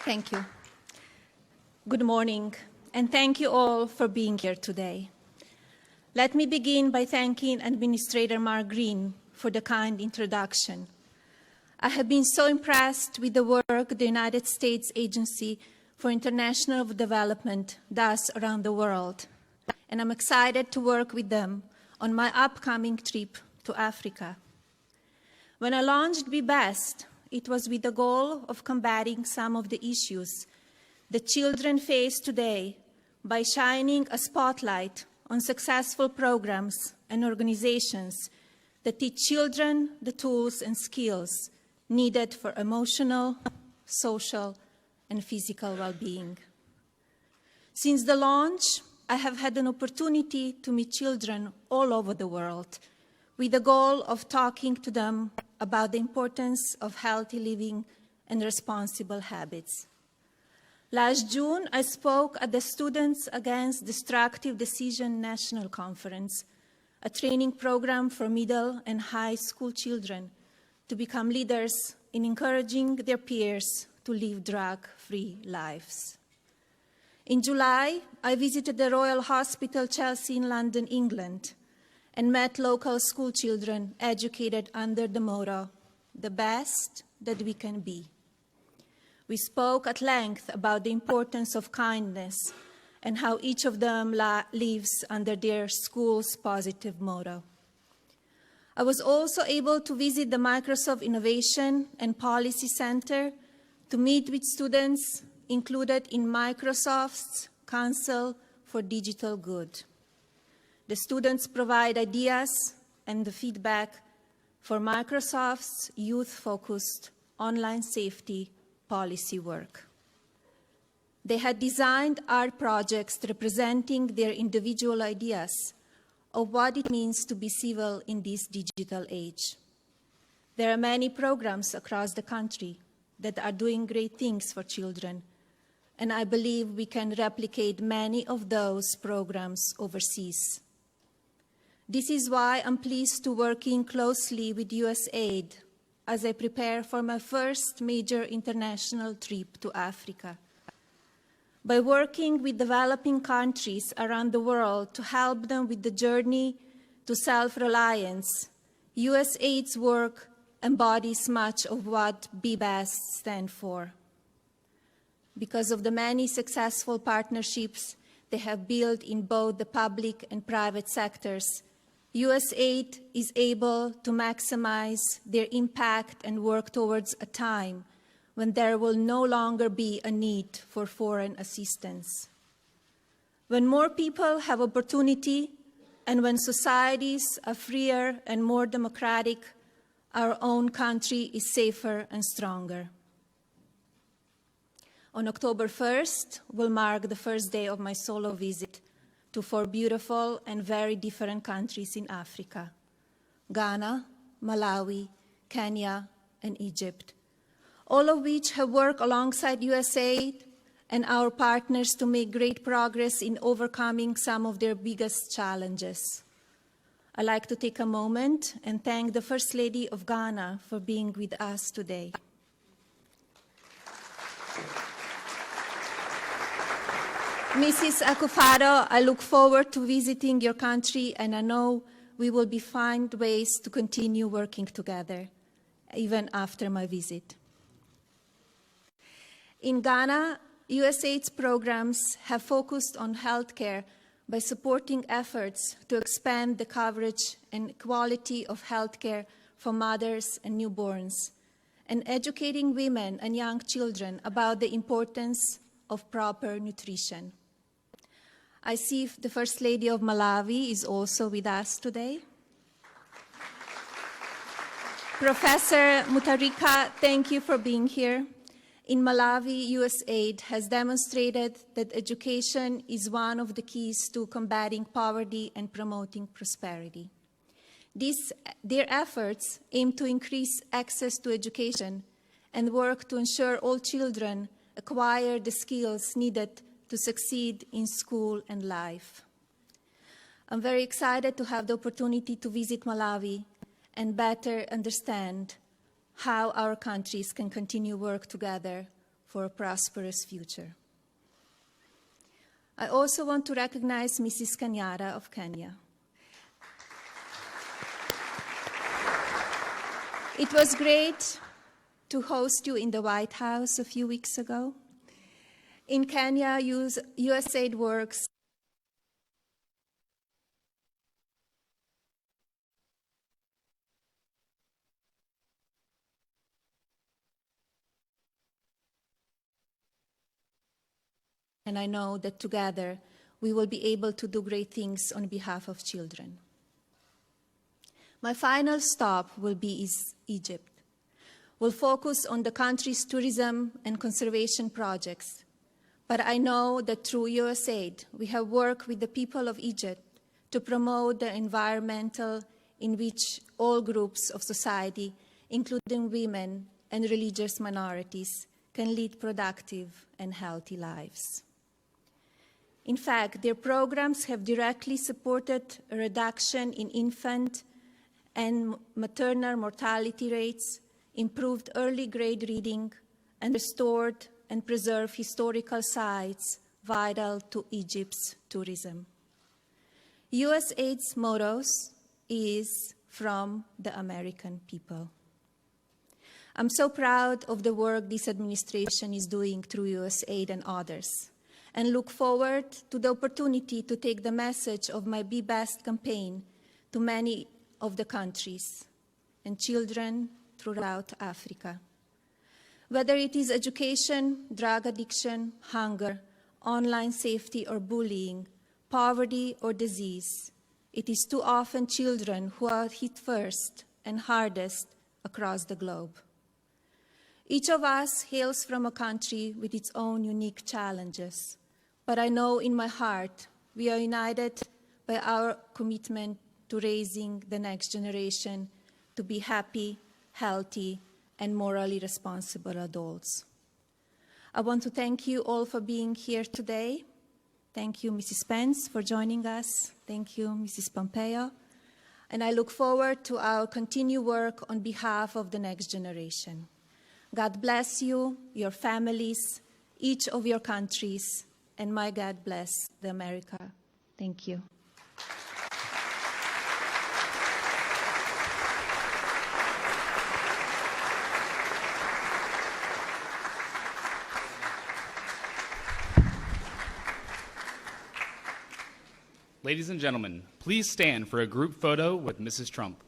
Thank you. Good morning, and thank you all for being here today. Let me begin by thanking Administrator Mark Green for the kind introduction. I have been so impressed with the work the United States Agency for International Development does around the world, and I'm excited to work with them on my upcoming trip to Africa. When I launched Be Best, it was with the goal of combating some of the issues that children face today by shining a spotlight on successful programs and organizations that teach children the tools and skills needed for emotional, social, and physical well-being. Since the launch, I have had an opportunity to meet children all over the world with the goal of talking to them about the importance of healthy living and responsible habits. Last June, I spoke at the Students Against Destructive Decision National Conference, a training program for middle and high school children to become leaders in encouraging their peers to live drug-free lives. In July, I visited the Royal Hospital Chelsea in London, England, and met local school children educated under the motto, "The best that we can be." We spoke at length about the importance of kindness and how each of them lives under their school's positive motto. I was also able to visit the Microsoft Innovation and Policy Center to meet with students included in Microsoft's Council for Digital Good. The students provide ideas and the feedback for Microsoft's youth-focused online safety policy work. They had designed art projects representing their individual ideas of what it means to be civil in this digital age. There are many programs across the country that are doing great things for children, and I believe we can replicate many of those programs overseas. This is why I'm pleased to working closely with USAID as I prepare for my first major international trip to Africa. By working with developing countries around the world to help them with the journey to self-reliance, USAID's work embodies much of what Be Best stands for. Because of the many successful partnerships they have built in both the public and private sectors, USAID is able to maximize their impact and work towards a time when there will no longer be a need for foreign assistance. When more people have opportunity and when societies are freer and more democratic, our own country is safer and stronger. On October 1st will mark the first day of my solo visit to 4 beautiful and very different countries in Africa: Ghana, Malawi, Kenya, and Egypt, all of which have worked alongside USAID and our partners to make great progress in overcoming some of their biggest challenges. I'd like to take a moment and thank the First Lady of Ghana for being with us today. Mrs. Akufo-Addo, I look forward to visiting your country, and I know we will find ways to continue working together, even after my visit. In Ghana, USAID's programs have focused on healthcare by supporting efforts to expand the coverage and quality of healthcare for mothers and newborns, and educating women and young children about the importance of proper nutrition. I see the First Lady of Malawi is also with us today. Professor Mutharika, thank you for being here. In Malawi, USAID has demonstrated that education is one of the keys to combating poverty and promoting prosperity. Their efforts aim to increase access to education and work to ensure all children acquire the skills needed to succeed in school and life. I'm very excited to have the opportunity to visit Malawi and better understand how our countries can continue work together for a prosperous future. I also want to recognize Mrs. Kanyara of Kenya. It was great to host you in the White House a few weeks ago. In Kenya, USAID works and I know that together we will be able to do great things on behalf of children. My final stop will be Egypt. We'll focus on the country's tourism and conservation projects, but I know that through USAID we have worked with the people of Egypt to promote the environmental in which all groups of society, including women and religious minorities, can lead productive and healthy lives. In fact, their programs have directly supported a reduction in infant and maternal mortality rates, improved early grade reading, and restored and preserved historical sites vital to Egypt's tourism. USAID's motto is "From the American People." I'm so proud of the work this administration is doing through USAID and others, and look forward to the opportunity to take the message of my Be Best campaign to many of the countries and children throughout Africa. Whether it is education, drug addiction, hunger, online safety or bullying, poverty or disease, it is too often children who are hit first and hardest across the globe. Each of us hails from a country with its own unique challenges, but I know in my heart we are united by our commitment to raising the next generation to be happy, healthy, and morally responsible adults. I want to thank you all for being here today. Thank you, Mrs. Pence, for joining us. Thank you, Mrs. Pompeo. And I look forward to our continued work on behalf of the next generation. God bless you, your families, each of your countries, and my God bless the America. Thank you. Ladies and gentlemen, please stand for a group photo with Mrs. Trump.